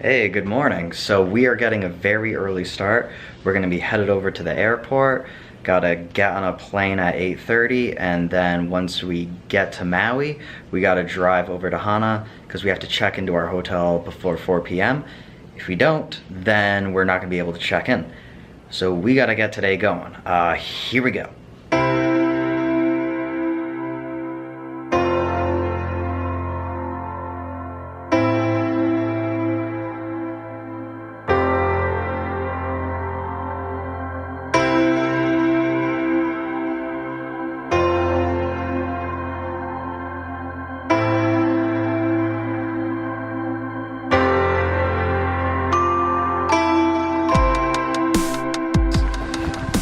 Hey, good morning. So we are getting a very early start. We're gonna be headed over to the airport. Gotta get on a plane at 8:30, and then once we get to Maui, we gotta drive over to Hana because we have to check into our hotel before 4 p.m. If we don't, then we're not gonna be able to check in. So we gotta get today going. Here we go.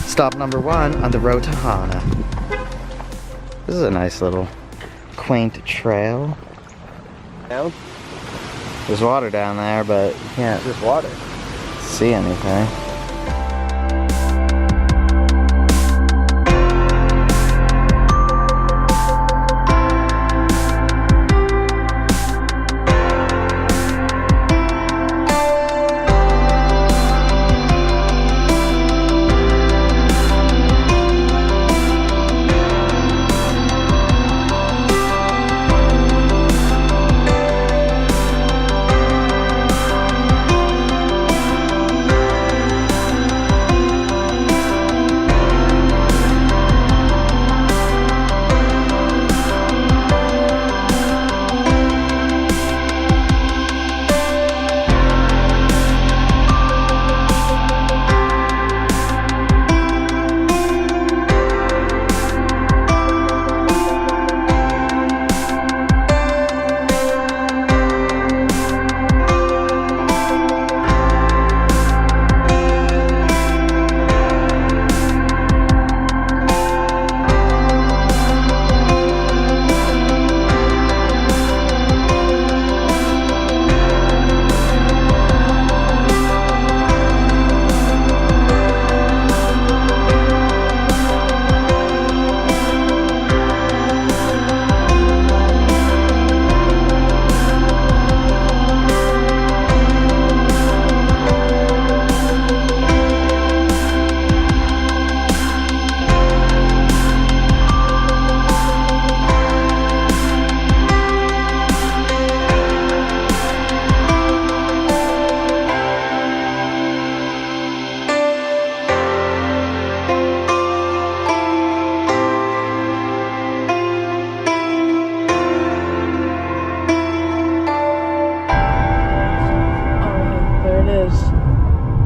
Stop number 1 on the road to Hana. This is a nice little quaint trail. Down? There's water down there, but you can't Just water. see anything.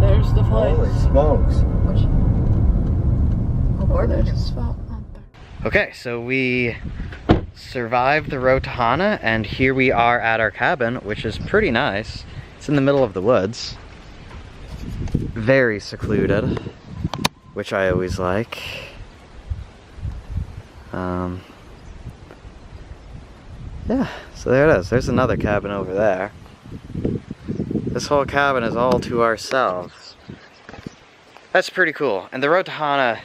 There's the place. Holy smokes. There's a spot out there. Okay, so we survived the road to Hana, and here we are at our cabin, which is pretty nice. It's in the middle of the woods. Very secluded, which I always like. Yeah, so there it is. There's another cabin over there. This whole cabin is all to ourselves. That's pretty cool. And the road to Hana,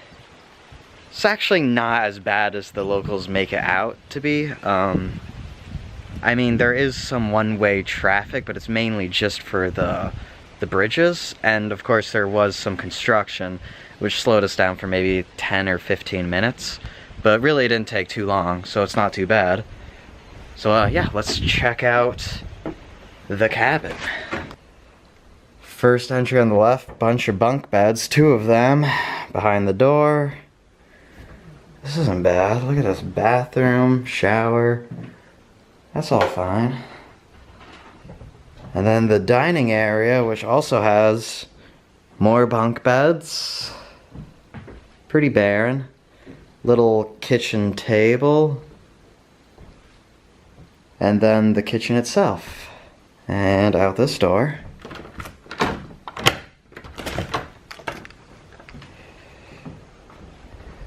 it's actually not as bad as the locals make it out to be. I mean, there is some one-way traffic, but it's mainly just for the bridges. And of course, there was some construction, which slowed us down for maybe 10 or 15 minutes. But really, it didn't take too long, so it's not too bad. So yeah, let's check out the cabin. First entry on the left, bunch of bunk beds, 2 of them behind the door. This isn't bad. Look at this bathroom, shower. That's all fine. And then the dining area, which also has more bunk beds. Pretty barren. Little kitchen table. And then the kitchen itself. And out this door.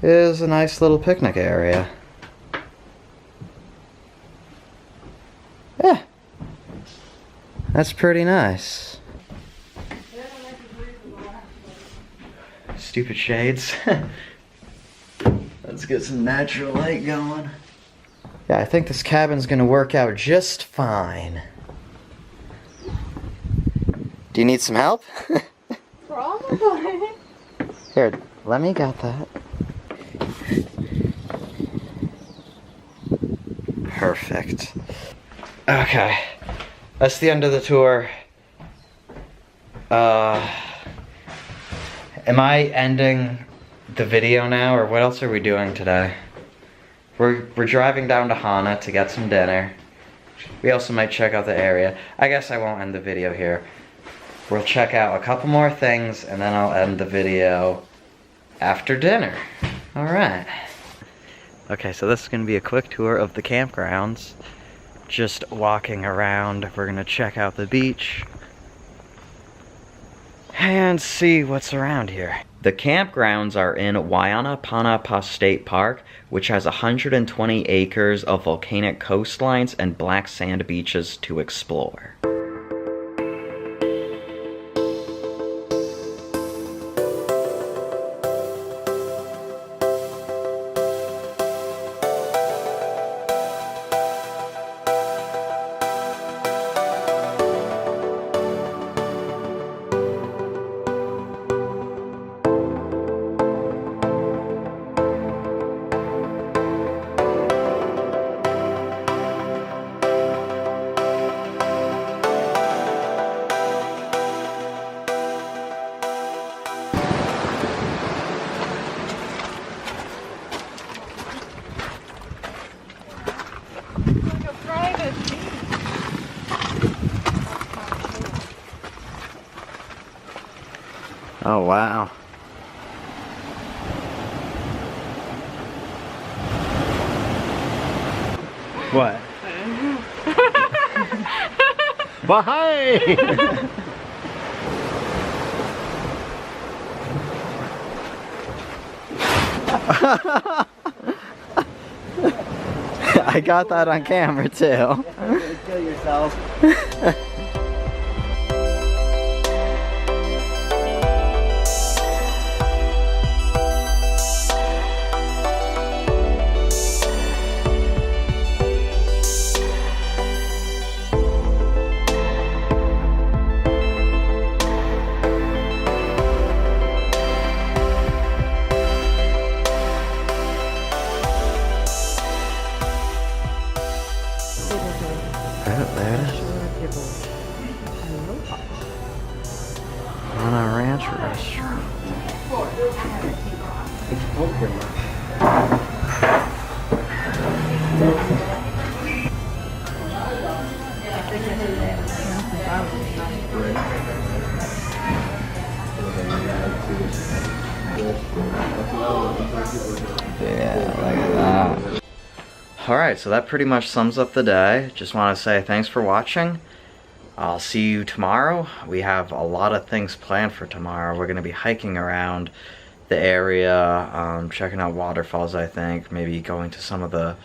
Is a nice little picnic area. Yeah, that's pretty nice. Stupid shades. Let's get some natural light going. Yeah, I think this cabin's gonna work out just fine. Do you need some help? Probably. Here, let me get that. Perfect. Okay, that's the end of the tour. Am I ending the video now, or what else are we doing today? We're driving down to Hana to get some dinner. We also might check out the area. I guess I won't end the video here. We'll check out a couple more things, and then I'll end the video after dinner. Alright. Okay, so this is going to be a quick tour of the campgrounds. Just walking around. We're going to check out the beach and see what's around here. The campgrounds are in Wai'anapanapa State Park, which has 120 acres of volcanic coastlines and black sand beaches to explore. Oh, wow. What? Bye! I got that on camera too. Kill yourself. There it is. Hana Ranch Restaurant. Yeah, look at that. Alright, so that pretty much sums up the day. Just want to say thanks for watching. I'll see you tomorrow. We have a lot of things planned for tomorrow. We're going to be hiking around the area, checking out waterfalls, I think. Maybe going to some of the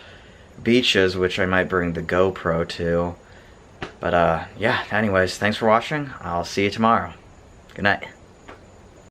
beaches, which I might bring the GoPro to. But yeah, anyways, thanks for watching. I'll see you tomorrow. Good night.